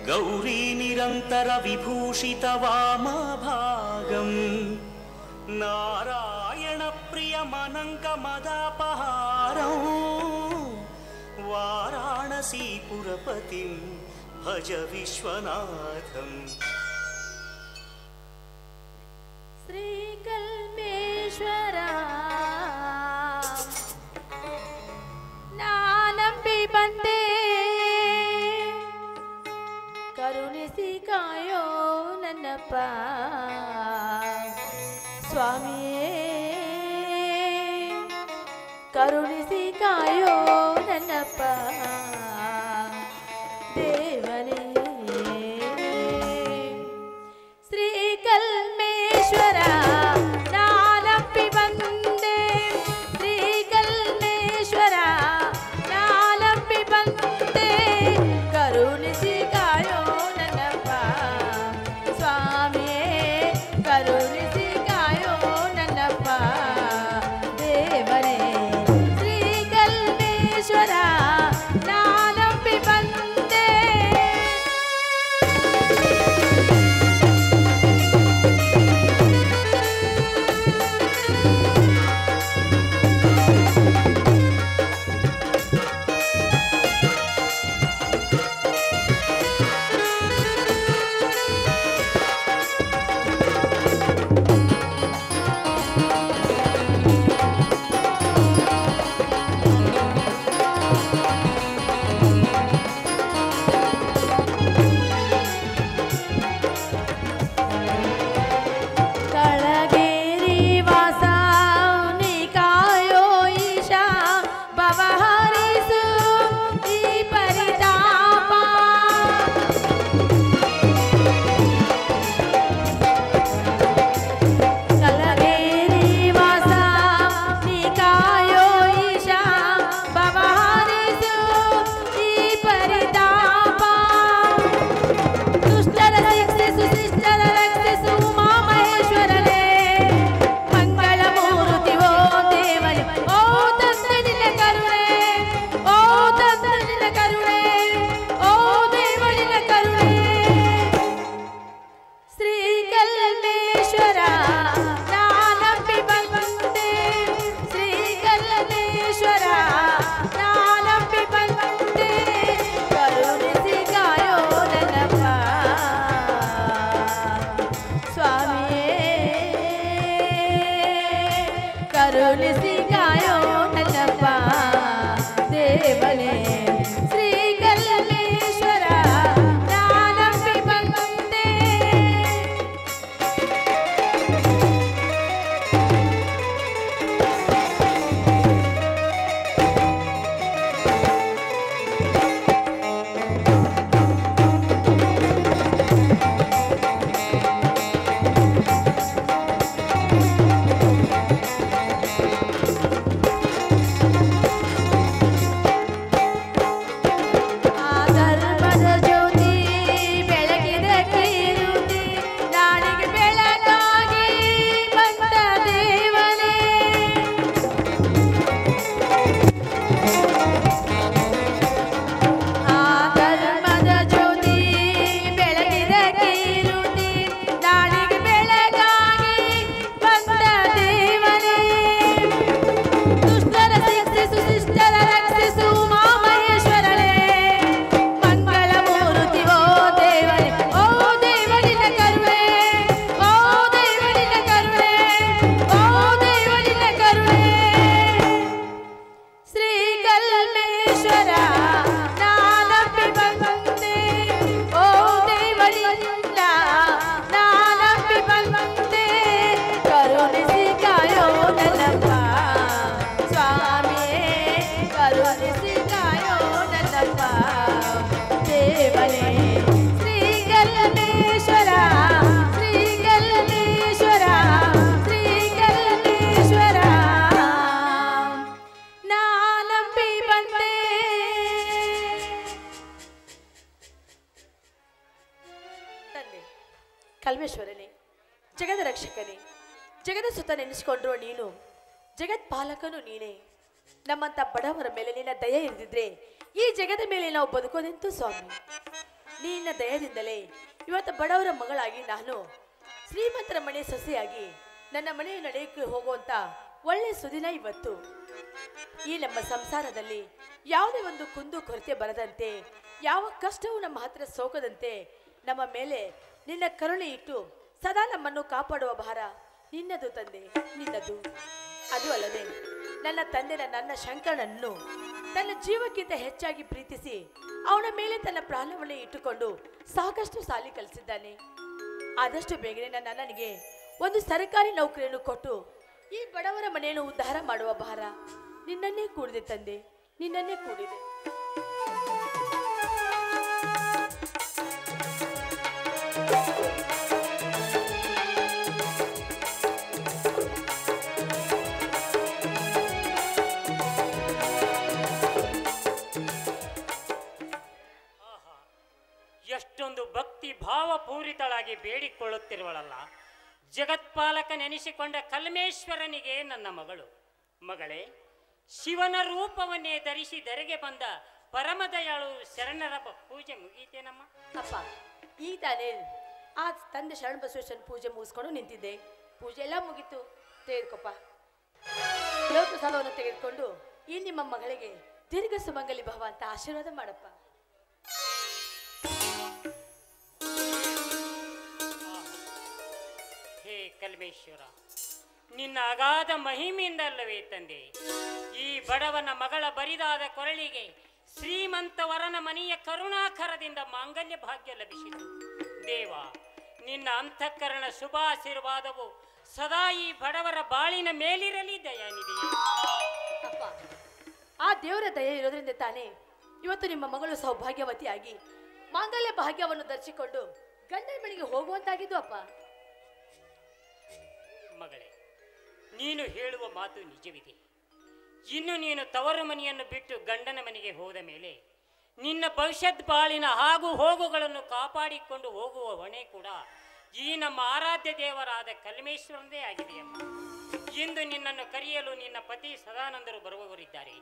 गौरी निरंतर विभूषित वामभागं नारायण प्रिय मनंक मदापहारं वाराणसी पुरपतिं भज विश्वनाथं श्री कल्मेश्वरा नानंबि बंदे करुणिसि कायो नन्नप्प स्वामिये करुणिसि कायो नन्नप्प देवने श्री कल्मेश्वरा नानंबि बंदे श्री कल्मेश्वरा नानंबि बंदे करुणिसि कायो नन्नप्प स्वामिये करुणिसि कायो नन्नप्प देवरे श्री कल्मेश्वरा नानंबि बंदे कळगेरी वासा निकायो ईशा भवहरिसु ई परितापा कळगेरी वासा निकायो ईशा भवहरिसु ई परितापा दुष्टर रक्षिसु शिष्टर रक्षिसु उमा महेश्वरने मंगल मूर्ति ओ देवने ओ तत्निन करुणे ओ तत्निन करुणे ओ देवनिन करुणे श्री कल्मेश्वरा नानंबि बंदे श्री कल्मेश्वरा नानंबि बंदे करुणिसि कायो नन्नप्प स्वामिये करुणिसि कायो नन्नप्प देवने श्री कल्मेश्वरा नानंबि बंदे ಧರ್ಮದ ಜ್ಯೋತಿ ಬೆಳಗಿದ ಕೈರುತಿ ನಾಡಿಗೆ ಬೆಳಗಾಗಿ ಬಂದ ದೇವನೇ ಆ ಧರ್ಮದ ಜ್ಯೋತಿ ಬೆಳಗಿದ ಕೈರುತಿ ನಾಡಿಗೆ ಬೆಳಗಾಗಿ ಬಂದ ದೇವನೇ ದುಷ್ಟರ ಶಿಕ್ಷಿಸು ಶಿಷ್ಟರ ರಕ್ಷಿಸು ಉಮಾ ಮಹೇಶ್ವರನೇ ಮಂಗಳ ಮೂರ್ತಿ ಓ ದೇವನೇ ಓ ದೇವನಿನ ಕರುಣೆ ಓ ದೇವನಿನ ಕರುಣೆ ಓ ದೇವನಿನ ಕರುಣೆ श्री कल्मेश्वरा नानंबि बंदे ओ देवनिन्न नानंबि बंदे करुणिसि कायो नन्नप्प स्वामिये करुणिसि कायो नन्नप्प देवने श्री कल्मेश्वरा श्री कल्मेश्वरा श्री कल्मेश्वरा नानंबि बंदे ಕಲ್ಮೇಶ್ವರನೇ ಜಗದ ರಕ್ಷಕನೇ ಜಗದ ಸುತ್ತ ನೆನೆಸಿಕೊಂಡ್ರು ನೀನು ಜಗತ್ಪಾಲಕನು ನೀನೇ ನಮ್ಮಂತ ಬಡವರ ಮೇಲೆ ನಿನ್ನ ದಯೆ ಇರದಿದ್ರೆ ಈ ಜಗದ ಮೇಲೆ ನಾವು ಬದುಕೋದೆಂತೂ ಸ್ವಾಮಿ ನಿನ್ನ ದಯದಿಂದಲೇ ಇವತ್ತು ಬಡವರ ಮಗಳಾಗಿ ನಾನು ಶ್ರೀಮಂತರ ಮನೆ ಸೊಸೆಯಾಗಿ ನನ್ನ ಮನೆಯ ನಡೆಯಕ್ಕೆ ಹೋಗುವಂತ ಒಳ್ಳೆ ಸುದಿನ ಇವತ್ತು. ಈ ನಮ್ಮ ಸಂಸಾರದಲ್ಲಿ ಯಾವುದೇ ಒಂದು ಕುಂದು ಕೊರತೆ ಬರದಂತೆ, ಯಾವ ಕಷ್ಟವೂ ನಮ್ಮ ಹತ್ರ ಸೋಕದಂತೆ ನಮ್ಮ ಮೇಲೆ ನಿನ್ನ ಕರುಣೆ ಇಟ್ಟು ಸದಾ ನಮ್ಮನ್ನು ಕಾಪಾಡುವ ಭಾರ ನಿನ್ನದು ತಂದೆ, ನಿನ್ನದು. ಅದು ಅಲ್ಲದೆ ನನ್ನ ತಂದೆ ನನ್ನ ಶಂಕರನನ್ನು ತನ್ನ ಜೀವಕ್ಕಿಂತ ಹೆಚ್ಚಾಗಿ ಪ್ರೀತಿಸಿ ಅವನ ಮೇಲೆ ತನ್ನ ಪ್ರಾಣವನ್ನೇ ಇಟ್ಟುಕೊಂಡು ಸಾಕಷ್ಟು ಸಾಲಿ ಕಲಿಸಿದ್ದಾನೆ. ಆದಷ್ಟು ಬೇಗನೆ ನನ್ನ ನನಗೆ ಒಂದು ಸರ್ಕಾರಿ ನೌಕರಿಯನ್ನು ಕೊಟ್ಟು ಈ ಬಡವರ ಮನೆಯನ್ನು ಉದ್ಧಾರ ಮಾಡುವ ಭಾರ ನಿನ್ನನ್ನೇ ಕೂಡಿದೆ ತಂದೆ, ನಿನ್ನನ್ನೇ ಕೂಡಿದೆ. ಎಷ್ಟೊಂದು ಭಕ್ತಿ ಭಾವಪೂರಿತಳಾಗಿ ಬೇಡಿಕೊಳ್ಳುತ್ತಿರುವಳಲ್ಲ. ಜಗತ್ಪಾಲಕ ನೆನೆಸಿಕೊಂಡ ಕಲ್ಮೇಶ್ವರನಿಗೆ ನನ್ನ ಮಗಳು. ಮಗಳೇ, ಶಿವನ ರೂಪವನ್ನೇ ಧರಿಸಿ ಧರೆಗೆ ಬಂದ ಪರಮದಯಾಳು ಶರಣರ ಪೂಜೆ ಮುಗೀತೇನಮ್ಮ? ಅಪ್ಪ, ಈ ತಾನೇ ಆ ತಂದೆ ಶರಣ ಬಸವೇಶ್ವರನ ಪೂಜೆ ಮುಗಿಸ್ಕೊಂಡು ನಿಂತಿದ್ದೆ. ಪೂಜೆ ಎಲ್ಲ ಮುಗೀತು. ತೆಗೆದುಕೊಪ್ಪ, ದೇವಪ್ರಸಾದವನ್ನು ತೆಗೆದುಕೊಂಡು ಈ ನಿಮ್ಮ ಮಗಳಿಗೆ ದೀರ್ಘ ಸುಮಂಗಲಿ ಭವ ಅಂತ ಆಶೀರ್ವಾದ ಮಾಡಪ್ಪ. ಹೇ ಕಲ್ಮೇಶ್ವರ, ನಿನ್ನ ಅಗಾಧ ಮಹಿಮೆಯಿಂದಲ್ಲವೇ ತಂದೆ ಈ ಬಡವನ ಮಗಳ ಬರಿದಾದ ಕೊರಳಿಗೆ ಶ್ರೀಮಂತ ವರನ ಮನೆಯ ಕರುಣಾಕರದಿಂದ ಮಾಂಗಲ್ಯ ಭಾಗ್ಯ ಲಭಿಸಿತು. ದೇವ, ನಿನ್ನ ಅಂತಃಕರಣ ಶುಭಾಶೀರ್ವಾದವು ಸದಾ ಈ ಬಡವರ ಬಾಳಿನ ಮೇಲಿರಲಿ ದಯಾನಿಧಿಯೇ. ಅಪ್ಪ, ಆ ದೇವರ ದಯೆ ಇರೋದ್ರಿಂದ ತಾನೇ ಇವತ್ತು ನಿಮ್ಮ ಮಗಳು ಸೌಭಾಗ್ಯವತಿಯಾಗಿ ಮಾಂಗಲ್ಯ ಭಾಗ್ಯವನ್ನು ಧರಿಸಿಕೊಂಡು ಗಂಡನ ಮನೆಗೆ ಹೋಗುವಂತಾಗಿದ್ದು. ಅಪ್ಪ ಮಗಳೇ, ನೀನು ಹೇಳುವ ಮಾತು ನಿಜವಿದೆ. ಇನ್ನು ನೀನು ತವರು ಮನೆಯನ್ನು ಬಿಟ್ಟು ಗಂಡನ ಮನೆಗೆ ಹೋದ ಮೇಲೆ ನಿನ್ನ ಭವಿಷ್ಯತ್ ಬಾಳಿನ ಹಾಗೂ ಹೋಗುಗಳನ್ನು ಕಾಪಾಡಿಕೊಂಡು ಹೋಗುವ ಹೊಣೆ ಕೂಡ ಈ ನಮ್ಮ ಆರಾಧ್ಯ ದೇವರಾದ ಕಲ್ಮೇಶ್ವರನದೇ ಆಗಿದೆಯಮ್ಮ. ಇಂದು ನಿನ್ನನ್ನು ಕರೆಯಲು ನಿನ್ನ ಪತಿ ಸದಾನಂದರು ಬರುವವರಿದ್ದಾರೆ.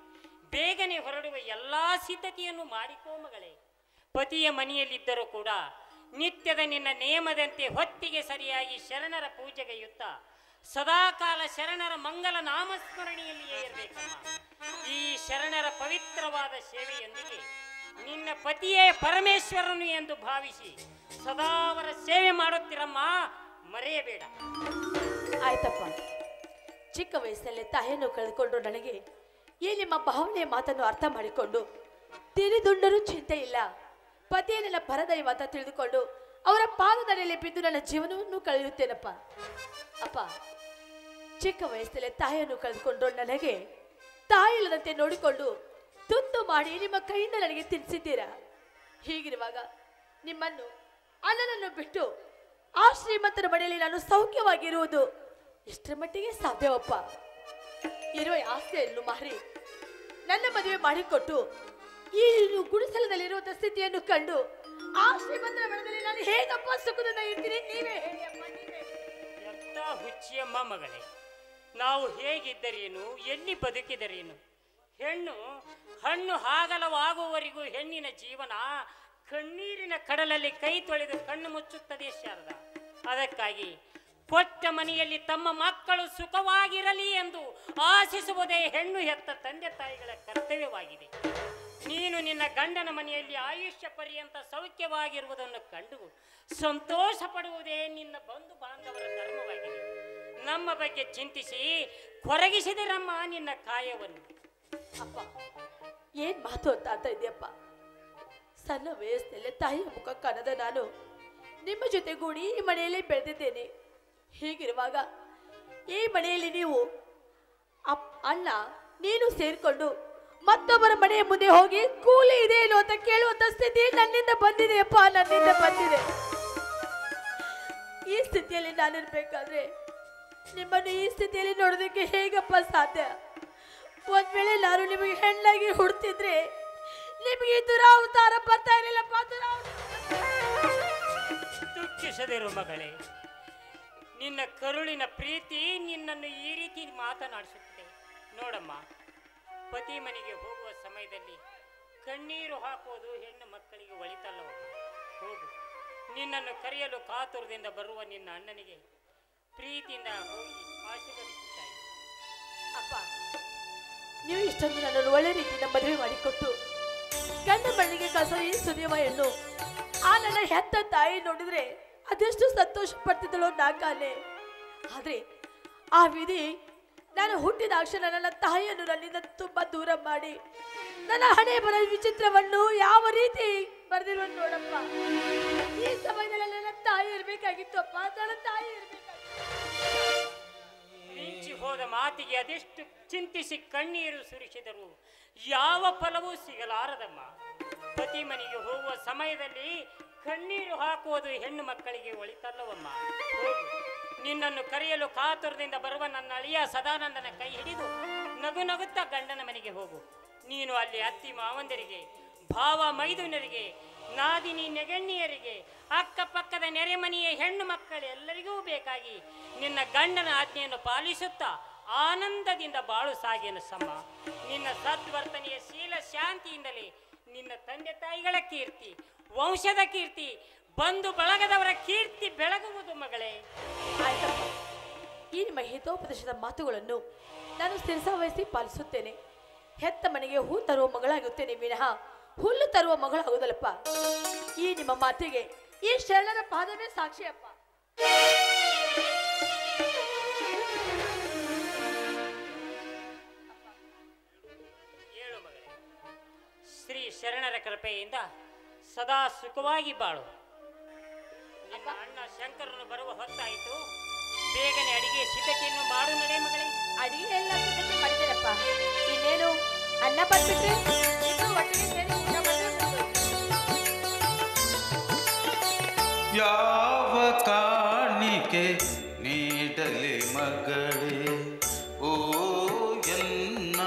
ಬೇಗನೆ ಹೊರಡುವ ಎಲ್ಲ ಸಿದ್ಧತೆಯನ್ನು ಮಾಡಿಕೋ ಮಗಳೇ. ಪತಿಯ ಮನೆಯಲ್ಲಿದ್ದರೂ ಕೂಡ ನಿತ್ಯದ ನಿನ್ನ ನೇಮದಂತೆ ಹೊತ್ತಿಗೆ ಸರಿಯಾಗಿ ಶರಣರ ಪೂಜೆಗೈಯುತ್ತ ಸದಾಕಾಲ ಶರಣರ ಮಂಗಲ ನಾಮಸ್ಮರಣೆಯಲ್ಲಿಯೇ ಇರಬೇಕಮ್ಮ. ಈ ಶರಣರ ಪವಿತ್ರವಾದ ಸೇವೆಯೊಂದಿಗೆ ನಿನ್ನ ಪತಿಯೇ ಪರಮೇಶ್ವರನು ಎಂದು ಭಾವಿಸಿ ಸದಾ ಅವರ ಸೇವೆ ಮಾಡುತ್ತಿರಮ್ಮ, ಮರೆಯಬೇಡ. ಆಯ್ತಪ್ಪ, ಚಿಕ್ಕ ವಯಸ್ಸಿನಲ್ಲೇ ತಾಯಿಯನ್ನು ಕಳೆದುಕೊಂಡು ನನಗೆ ಈ ನಿಮ್ಮ ಭಾವನೆಯ ಮಾತನ್ನು ಅರ್ಥ ಮಾಡಿಕೊಂಡು ತಿಳಿದುಂಡರೂ ಚಿಂತೆ ಇಲ್ಲ, ಪತಿಯ ನನ್ನ ಪರದೈವ ಅಂತ ತಿಳಿದುಕೊಂಡು ಅವರ ಪಾದದಡಿಯಲ್ಲಿ ಬಿದ್ದು ನನ್ನ ಜೀವನವನ್ನು ಕಳೆಯುತ್ತೇನಪ್ಪ. ಅಪ್ಪ, ಚಿಕ್ಕ ವಯಸ್ಸಲ್ಲೇ ತಾಯಿಯನ್ನು ಕಳೆದುಕೊಂಡು ನನಗೆ ತಾಯಿ ಇಲ್ಲದಂತೆ ನೋಡಿಕೊಂಡು ತುತ್ತು ಮಾಡಿ ನಿಮ್ಮ ಕೈಯಿಂದ ನನಗೆ ತಿನ್ನಿಸಿದ್ದೀರಾ. ಹೀಗಿರುವಾಗ ನಿಮ್ಮನ್ನು ಅಣ್ಣನನ್ನು ಬಿಟ್ಟು ಆ ಶ್ರೀಮಂತರ ಮನೆಯಲ್ಲಿ ನಾನು ಸೌಖ್ಯವಾಗಿರುವುದು ಎಷ್ಟರ ಮಟ್ಟಿಗೆ ಸಾಧ್ಯವಪ್ಪ? ಇರುವ ಆಸ್ತಿಯನ್ನು ಮಾರಿ ನನ್ನ ಮದುವೆ ಮಾಡಿಕೊಟ್ಟು ಈ ಗುಡಿಸಲದಲ್ಲಿರುವಂತಹ ಸ್ಥಿತಿಯನ್ನು ಕಂಡು ಆ ಶ್ರೀಮಂತರ ಮನೆಯಲ್ಲಿ ನಾನು ಹೇಗಪ್ಪ ಸುಖದಿಂದ ಇರ್ತೀನಿ? ನೀವೇ ಹೇಳಿ ಅಪ್ಪ, ನೀವೇ. ಎಂತ ಹುಚ್ಚಿಯಮ್ಮ ಮಗಳೇ, ನಾವು ಹೇಗಿದ್ದರೇನು, ಎಲ್ಲಿ ಬದುಕಿದರೇನು? ಹೆಣ್ಣು ಹಣ್ಣು ಹಾಗಲವಾಗುವವರೆಗೂ ಹೆಣ್ಣಿನ ಜೀವನ ಕಣ್ಣೀರಿನ ಕಡಲಲ್ಲಿ ಕೈ ತೊಳೆದು ಕಣ್ಣು ಮುಚ್ಚುತ್ತದೆ ಶಾರದ. ಅದಕ್ಕಾಗಿ ಕೊಟ್ಟ ಮನೆಯಲ್ಲಿ ತಮ್ಮ ಮಕ್ಕಳು ಸುಖವಾಗಿರಲಿ ಎಂದು ಆಶಿಸುವುದೇ ಹೆಣ್ಣು ಹೆತ್ತ ತಂದೆ ತಾಯಿಗಳ ಕರ್ತವ್ಯವಾಗಿದೆ. ನೀನು ನಿನ್ನ ಗಂಡನ ಮನೆಯಲ್ಲಿ ಆಯುಷ್ಯ ಪರ್ಯಂತ ಸೌಖ್ಯವಾಗಿರುವುದನ್ನು ಕಂಡು ಸಂತೋಷ ಪಡುವುದೇ ನಿನ್ನ ಬಂಧು ಬಾಂಧವರ ಧರ್ಮವಾಗಿದೆ. ನಮ್ಮ ಬಗ್ಗೆ ಚಿಂತಿಸಿ ಕೊರಗಿಸಿದರಮ್ಮ ನಿನ್ನ ಕಾಯವನ್ನು. ಅಪ್ಪ, ಏನ್ ಮಾತು ಅಂತ ಇದೆಯಪ್ಪ? ಸಣ್ಣ ವಯಸ್ಸಿನಲ್ಲೇ ತಾಯಿಯ ಮುಖ ಕಾಣದ ನಾನು ನಿಮ್ಮ ಜೊತೆಗೂಡಿ ಈ ಮನೆಯಲ್ಲಿ ಬೆಳೆದಿದ್ದೇನೆ. ಹೀಗಿರುವಾಗ ಈ ಮನೆಯಲ್ಲಿ ನೀವು ಅಣ್ಣ ನೀನು ಸೇರಿಕೊಂಡು ಮತ್ತೊಬ್ಬರ ಮನೆಯ ಮುಂದೆ ಹೋಗಿ ಕೂಲಿ ಇದೆ ಏನು ಅಂತ ಕೇಳುವಂತ ಸ್ಥಿತಿ ನನ್ನಿಂದ ಬಂದಿದೆಯಪ್ಪ, ನನ್ನಿಂದ ಬಂದಿದೆ. ಈ ಸ್ಥಿತಿಯಲ್ಲಿ ನಾನಿರ್ಬೇಕಾದ್ರೆ ನಿಮ್ಮನ್ನು ಈ ಸ್ಥಿತಿಯಲ್ಲಿ ನೋಡೋದಕ್ಕೆ ಹೇಗಪ್ಪ ಸಾಧ್ಯ? ಒಂದ್ ವೇಳೆ ನಾನು ನಿಮಗೆ ಹೆಣ್ಣಾಗಿ ಹುಡ್ತಿದ್ರೆ ನಿಮಗೆ ದುರಾವತಾರ ಬರ್ತಾ ಇರಲಿಲ್ಲಪ್ಪ. ದುಃಖಿಸದಿರು ಮಗಳೇ, ನಿನ್ನ ಕರುಳಿನ ಪ್ರೀತಿ ನಿನ್ನನ್ನು ಈ ರೀತಿ ಮಾತನಾಡಿಸುತ್ತದೆ. ನೋಡಮ್ಮ, ಪತಿ ಮನೆಗೆ ಹೋಗುವ ಸಮಯದಲ್ಲಿ ಕಣ್ಣೀರು ಹಾಕುವುದು ಹೆಣ್ಣು ಮಕ್ಕಳಿಗೆ ಒಳಿತಲ್ಲವಮ್ಮ. ನಿನ್ನನ್ನು ಕರೆಯಲು ಕಾತುರದಿಂದ ಬರುವ ನಿನ್ನ ಅಣ್ಣನಿಗೆ ಪ್ರೀತಿಯಿಂದ ಹೋಗಿ ಆಶೀರ್ವದಿಸುತ್ತಾರೆ. ಅಪ್ಪ, ನೀವು ಇಷ್ಟೊಂದು ನನ್ನನ್ನು ಒಳ್ಳೆ ರೀತಿಯಿಂದ ಮದುವೆ ಮಾಡಿಕೊಟ್ಟು ಗಂಡ ಮಣ್ಣಿಗೆ ಕಸ ಈ ಸುರಿಯುವ ಹೆಣ್ಣು ಆ ನನ್ನ ಹೆತ್ತ ತಾಯಿ ನೋಡಿದ್ರೆ ಅದೆಷ್ಟು ಸಂತೋಷ ಪಡ್ತಿದ್ದಳೋ ನಾಕಾನೆ. ಆದ್ರೆ ಆ ವಿಧಿ ನಾನು ಹುಟ್ಟಿದ ಕ್ಷಣ ನನ್ನ ತಾಯಿಯನ್ನು ನನ್ನಿಂದ ತುಂಬಾ ದೂರ ಮಾಡಿ ನನ್ನ ಹಣೆ ಬರ ವಿಚಿತ್ರವನ್ನು ಯಾವ ರೀತಿ ಬರೆದಿರುವ ನೋಡಪ್ಪ. ಈ ಸಮಯದಲ್ಲಿ ನನ್ನ ತಾಯಿ ಇರ್ಬೇಕಾಗಿತ್ತು ಅಪ್ಪ, ನನ್ನ ತಾಯಿ ಇರ್ಬೇಕಾಗಿತ್ತು. ಮಿಂಚಿ ಹೋದ ಮಾತಿಗೆ ಅದೆಷ್ಟು ಚಿಂತಿಸಿ ಕಣ್ಣೀರು ಸುರಿಸಿದರು ಯಾವ ಫಲವೂ ಸಿಗಲಾರದಮ್ಮ. ಪತಿ ಮನೆಗೆ ಹೋಗುವ ಸಮಯದಲ್ಲಿ ಕಣ್ಣೀರು ಹಾಕುವುದು ಹೆಣ್ಣು ಮಕ್ಕಳಿಗೆ ಒಳಿತಲ್ಲವಮ್ಮ. ಹೋಗು, ನಿನ್ನನ್ನು ಕರೆಯಲು ಕಾತುರದಿಂದ ಬರುವ ನನ್ನ ಅಳಿಯ ಸದಾನಂದನ ಕೈ ಹಿಡಿದು ನಗು ನಗುತ್ತಾ ಗಂಡನ ಮನೆಗೆ ಹೋಗು. ನೀನು ಅಲ್ಲಿ ಅತ್ತಿ ಮಾವಂದರಿಗೆ, ಭಾವ ಮೈದುನರಿಗೆ, ನಾದಿನಿ ನೆಗಣ್ಣಿಯರಿಗೆ, ಅಕ್ಕಪಕ್ಕದ ನೆರೆಮನೆಯ ಹೆಣ್ಣು ಮಕ್ಕಳೆಲ್ಲರಿಗೂ ಬೇಕಾಗಿ ನಿನ್ನ ಗಂಡನ ಆಜ್ಞೆಯನ್ನು ಪಾಲಿಸುತ್ತಾ ಆನಂದದಿಂದ ಬಾಳು ಸಾಗೇನು ಸಮ್ಮ. ನಿನ್ನ ಸದ್ವರ್ತನೆಯ ಶೀಲ ಶಾಂತಿಯಿಂದಲೇ ನಿನ್ನ ತಂದೆ ತಾಯಿಗಳ ಕೀರ್ತಿ, ವಂಶದ ಕೀರ್ತಿ, ಬಂಧು ಬಳಗದವರ ಕೀರ್ತಿ ಬೆಳಗುವುದು ಮಗಳೇ. ಆಯ್ತಪ್ಪ, ಈ ನಿಮ್ಮ ಹಿತೋಪದೇಶದ ಮಾತುಗಳನ್ನು ನಾನು ಸ್ಥಿರಸಾವಹಿಸಿ ಪಾಲಿಸುತ್ತೇನೆ. ಹೆತ್ತ ಮನೆಗೆ ಹೂ ತರುವ ಮಗಳಾಗುತ್ತೇನೆ ವಿನಃ ಹುಲ್ಲು ತರುವ ಮಗಳಾಗುವುದಲ್ಲಪ್ಪ. ಈ ನಿಮ್ಮ ಮಾತಿಗೆ ಈ ಶರಣರ ಪಾದವೇ ಸಾಕ್ಷಿಯಪ್ಪ. ಏಳು ಮಗಳೇ, ಶ್ರೀ ಶರಣರ ಕೃಪೆಯಿಂದ ಸದಾ ಸುಖವಾಗಿ ಬಾಳು. ನಿನ್ನ ಅಣ್ಣ ಶಂಕರನು ಬರುವ ಹೊತ್ತಾಯಿತು. ಬೇಗನೆ ಅಡಿಗೆ ಸಿದ್ಧತೆಯನ್ನು ಮಾಡು ನಡೆ ಮಗಳೇ. ಅಡಿಗೆ ಎಲ್ಲ ಸಿದ್ಧತೆ ಮಾಡಿದ್ದೇನಪ್ಪ. ಇನ್ನೇನು ಅನ್ನ ಬರ್ಬಿಟ್ರೆ ಇಬ್ರು ಒಟ್ಟಿಗೆ ಸೇರಿ ಊಟ ಮಾಡಿದ್ರೆ ಯಾವ ಕಾಣಿಕೆ ನೀಡಲಿ ಮಗಳೇ ಓ ಎನ್ನ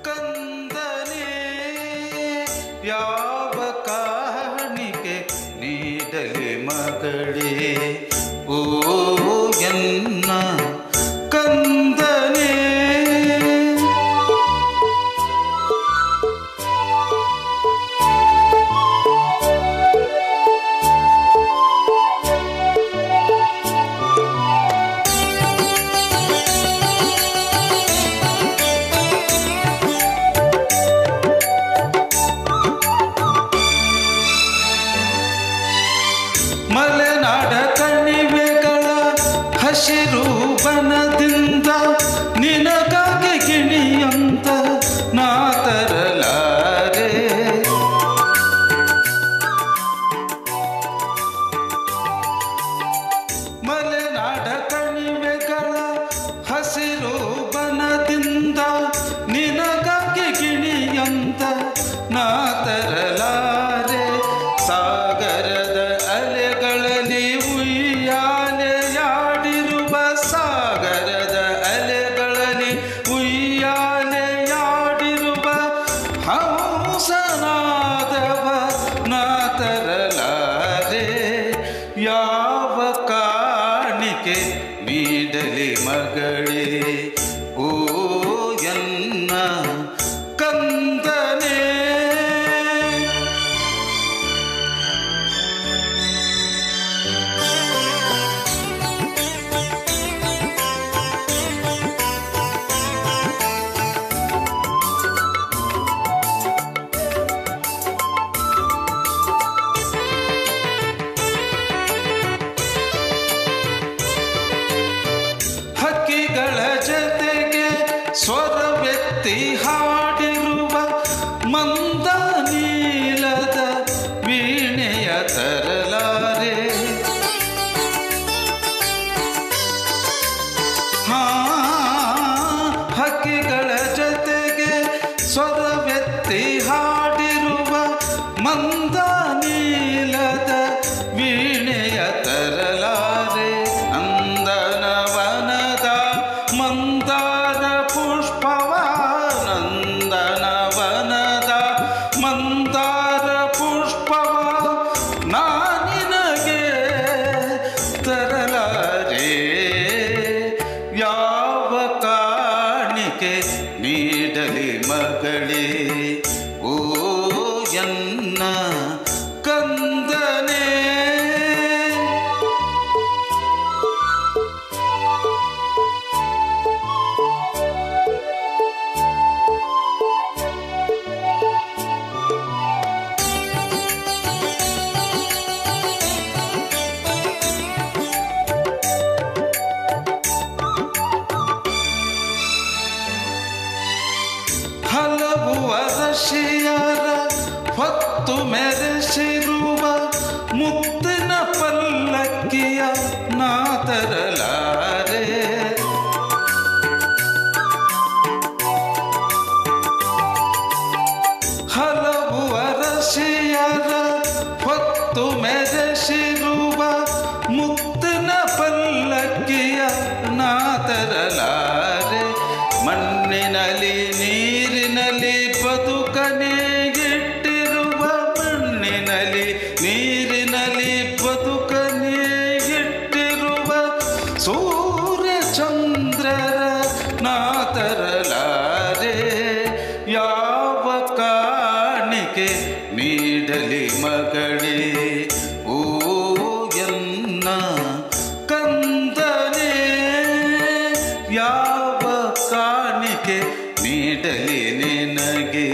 ಕಂದನೇ, ಯಾವ ಕಾಣಿಕೆ ನೀಡಲಿ ಮಗಳೇ ಓ ಎನ್ನ ಕಂದನೇ. ಮಲೆನಾಡ ಕಣಿವೆಗಳ ಹಸಿರು ಬನದಿಂದ ನಿನಗಾಗಿ ಗಿಣಿಯಂತ ನಾ ತರಲಾರೆ. ಮಲೆನಾಡ ಕಣಿವೆಗಳ ಹಸಿರು ಬನದಿಂದ ನಿನಗಾಗಿ ಗಿಣಿಯಂತ ನಾ ತರಲಾರೆ. ಸಾಗರದ ಅಲೆಗಳಲ್ಲಿ ಉಯ್ಯಾಲೆಯಾಡಿರುವ, ಸಾಗರದ ಅಲೆಗಳಲ್ಲಿ ಉಯ್ಯಾಲೆಯಾಡಿರುವ ಹಂಸನಾದವ ನಾ ತರಲಾರೆ. ಯಾವ ಕಾಣಿಕೆ ನೀಡಲಿ ಮಗಳೇ ಓ ಎನ್ನ ಕಂದನೇ. ಮೆರೆಸಿರುವ ಮುತ್ತಿನ ಪಲ್ಲಕ್ಕಿಯ ನಾ ತರಲಾರೆ. ಮಣ್ಣಿನಲ್ಲಿ ನೀರಿನಲ್ಲಿ ಬದುಕನೇಗಿಟ್ಟಿರುವ ಮಣ್ಣಿನಲ್ಲಿ ನೀರಿನಲ್ಲಿ ಬದುಕನೇಗಿಟ್ಟಿರುವ ಸೂರ್ಯ ಚಂದ್ರರ ನಾ ತರಲಾರೆ. ಯಾವ ಕಾಣಿಕೆ ನೀಡಲಿ ಮಗಳೇ ಓ ಎನ್ನ ಕಂದನೇ. ಯಾವ ಕಾಣಿಕೆ ನೀಡಲಿ ನಿನಗೆ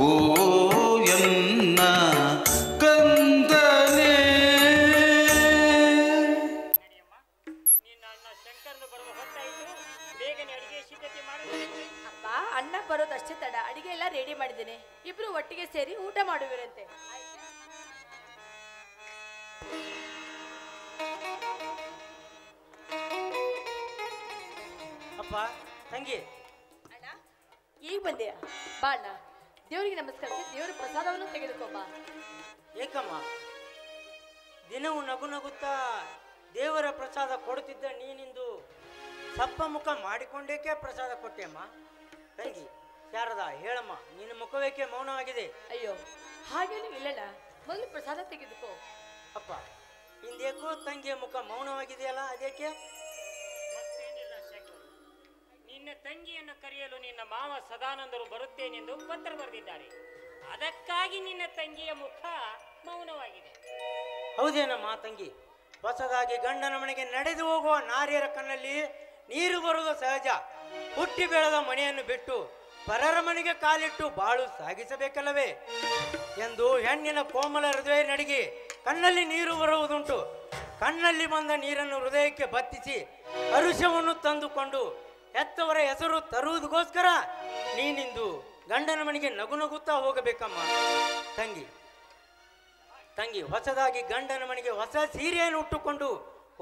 ಓ ಎನ್ನ ಕಂದನೇ. ನಿನ್ನ ಅಣ್ಣ ಶಂಕರನು ಬರುವ ಹೊತ್ತಾಯಿತು, ಬೇಗನೆ ಅಡಿಗೆ ಸಿದ್ಧತೆ ಮಾಡಬೇಕು. ಅಪ್ಪ, ಅಣ್ಣ ಬರೋದಷ್ಟೇ ತಡ. ಅಡಿಗೆ ಎಲ್ಲ ರೆಡಿ ಮಾಡಿದ್ದೇನೆ. ಇಬ್ರು ಒಟ್ಟಿಗೆ ಸೇರಿ ಊಟ ಮಾಡುವಿರಂತೆ. ಅಪ್ಪ ತಂಗಿ, ಅಣ್ಣ, ಈಗ ಬಂದೆಯಾ? ಬಾ ಅಣ್ಣ, ದೇವರಿಗೆ ನಮಸ್ಕರಿಸಿ ದೇವರ ಪ್ರಸಾದವನ್ನು ತೆಗೆದುಕೊಂಬ. ಏಕಮ್ಮ, ದಿನವೂ ನಗು ನಗುತ್ತಾ ದೇವರ ಪ್ರಸಾದ ಕೊಡುತ್ತಿದ್ದ ನೀನಿಂದು ಸಪ್ಪ ಮುಖ ಮಾಡಿಕೊಂಡೇಕೆ ಪ್ರಸಾದ ಕೊಟ್ಟೆಯಮ್ಮ? ತಂಗಿ ಶಾರದಾ, ಹೇಳಮ್ಮ, ನಿನ್ನ ಮುಖವೇಕೆ ಮೌನವಾಗಿದೆ? ಅಯ್ಯೋ, ಹಾಗೇನು ಇಲ್ಲಣ್ಣ, ಮೊದಲು ಪ್ರಸಾದ ತೆಗೆದುಕೋ. ಅಪ್ಪ, ಇಂದೇಕೋ ತಂಗಿಯ ಮುಖ ಮೌನವಾಗಿದೆಯಲ್ಲ, ಅದೇಕೆ? ಮತ್ತೇನಿಲ್ಲ ಶಂಕರ, ನಿನ್ನ ತಂಗಿಯನ್ನು ಕರೆಯಲು ನಿನ್ನ ಮಾವ ಸದಾನಂದರು ಬರುತ್ತೇನೆಂದು ಪತ್ರ ಬರೆದಿದ್ದಾರೆ. ಅದಕ್ಕಾಗಿ ನಿನ್ನ ತಂಗಿಯ ಮುಖ ಮೌನವಾಗಿದೆ. ಹೌದೇನಮ್ಮ ತಂಗಿ? ಹೊಸದಾಗಿ ಗಂಡನ ಮನೆಗೆ ನಡೆದು ಹೋಗುವ ನಾರಿಯರ ಕಣ್ಣಲ್ಲಿ ನೀರು ಬರುವುದು ಸಹಜ. ಹುಟ್ಟಿ ಬೆಳೆದ ಮನೆಯನ್ನು ಬಿಟ್ಟು ಪರರ ಮನೆಗೆ ಕಾಲಿಟ್ಟು ಬಾಳು ಸಾಗಿಸಬೇಕಲ್ಲವೇ ಎಂದು ಹೆಣ್ಣಿನ ಕೋಮಲ ಹೃದಯ ನಡಿಗೆ ಕಣ್ಣಲ್ಲಿ ನೀರು ಬರುವುದುಂಟು. ಕಣ್ಣಲ್ಲಿ ಬಂದ ನೀರನ್ನು ಹೃದಯಕ್ಕೆ ಬತ್ತಿಸಿ ಹರುಷವನ್ನು ತಂದುಕೊಂಡು ಹೆತ್ತವರ ಹೆಸರು ತರುವುದಕ್ಕೋಸ್ಕರ ನೀನಿಂದು ಗಂಡನ ಮನೆಗೆ ನಗು ನಗುತ್ತಾ ಹೋಗಬೇಕಮ್ಮ. ತಂಗಿ ತಂಗಿ ಹೊಸದಾಗಿ ಗಂಡನ ಮನೆಗೆ ಹೊಸ ಸೀರೆಯನ್ನು ಉಟ್ಟುಕೊಂಡು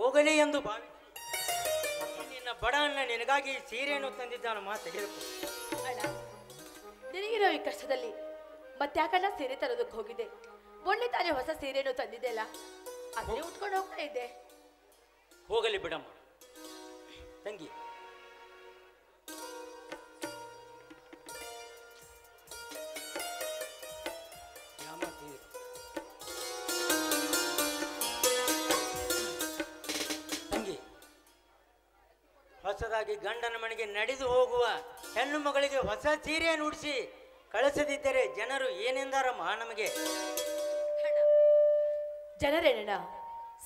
ಹೋಗಲಿ ಎಂದು ಭಾವಿಸಿ ನಿನ್ನ ಬಡ ಅಣ್ಣ ನಿನಗಾಗಿ ಸೀರೆಯನ್ನು ತಂದಿದ್ದಾನಮ್ಮ, ತೆಗೆದುಕೋ. ಅಣ್ಣ, ನಿನಗಿರೋ ಈ ಕಷ್ಟದಲ್ಲಿ ಮತ್ತ್ಯಾಕಣ್ಣ ಸೀರೆ ತರೋದಕ್ಕೆ ಹೋಗಿದೆ? ಮೊನ್ನೆ ತಾನೇ ಹೊಸ ಸೀರೆಯನ್ನು ತಂದಿದ್ದೆ ಅಲ್ಲ, ಅದನ್ನೇ ಉಟ್ಕೊಂಡು ಹೋಗ್ತಾ ಇದ್ದೆ. ಹೋಗಲಿ ಬಿಡಮ್ಮ ತಂಗಿ. ತಂಗಿ, ಹೊಸದಾಗಿ ಗಂಡನ ಮನೆಗೆ ನಡೆದು ಹೋಗುವ ಹೆಣ್ಣು ಮಗಳಿಗೆ ಹೊಸ ಸೀರೆಯನ್ನು ಉಡಿಸಿ ಕಳಿಸದಿದ್ದರೆ ಜನರು ಏನೆಂದಾರಮ್ಮ ನಮಗೆ? ಜನರೇನಣ್ಣ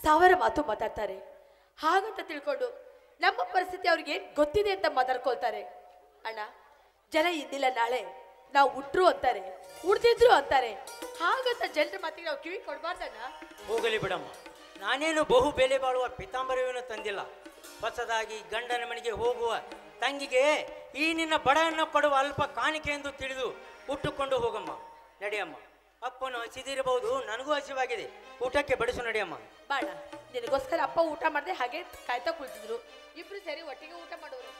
ಸಾವಿರ ಮಾತು ಮಾತಾಡ್ತಾರೆ. ಹಾಗಂತ ತಿಳ್ಕೊಂಡು ನಮ್ಮ ಪರಿಸ್ಥಿತಿ ಅವ್ರಿಗೆ ಏನ್ ಗೊತ್ತಿದೆ ಅಂತ ಮಾತಾಡ್ಕೊಳ್ತಾರೆ. ಅಣ್ಣ, ಜನ ಇಂದಿಲ್ಲ ನಾಳೆ ನಾವು ಉಟ್ರು ಅಂತಾರೆ, ಉಡ್ದಿದ್ರು ಅಂತಾರೆ. ಹಾಗಂತ ಜನರ ಮಾತಿಗೆ ನಾವು ಕಿವಿ ಕೊಡ್ಬಾರ್ದಣ್ಣ. ಹೋಗಲಿ ಬಿಡಮ್ಮ, ನಾನೇನು ಬಹು ಬೆಲೆ ಬಾಳುವ ಪಿತಾಂಬರವನ್ನು ತಂದಿಲ್ಲ. ಹೊಸದಾಗಿ ಗಂಡನ ಮನೆಗೆ ಹೋಗುವ ತಂಗಿಗೆ ಈ ನಿನ್ನ ಬಡವನ್ನು ಕೊಡುವ ಅಲ್ಪ ಕಾಣಿಕೆ ಎಂದು ತಿಳಿದು ಉಟ್ಟುಕೊಂಡು ಹೋಗಮ್ಮ. ನಡೆಯಮ್ಮ, ಅಪ್ಪನು ಹಸಿದಿರಬಹುದು, ನನಗೂ ಹಸಿವಾಗಿದೆ, ಊಟಕ್ಕೆ ಬಡಿಸು. ನಡೆಯಮ್ಮ. ಬಾಣ, ನಿನಗೋಸ್ಕರ ಅಪ್ಪ ಊಟ ಮಾಡದೆ ಹಾಗೆ ಕಾಯ್ತಾ ಕುಳಿತಿದ್ರು. ಇಬ್ರು ಸೇರಿ ಒಟ್ಟಿಗೆ ಊಟ ಮಾಡೋರು.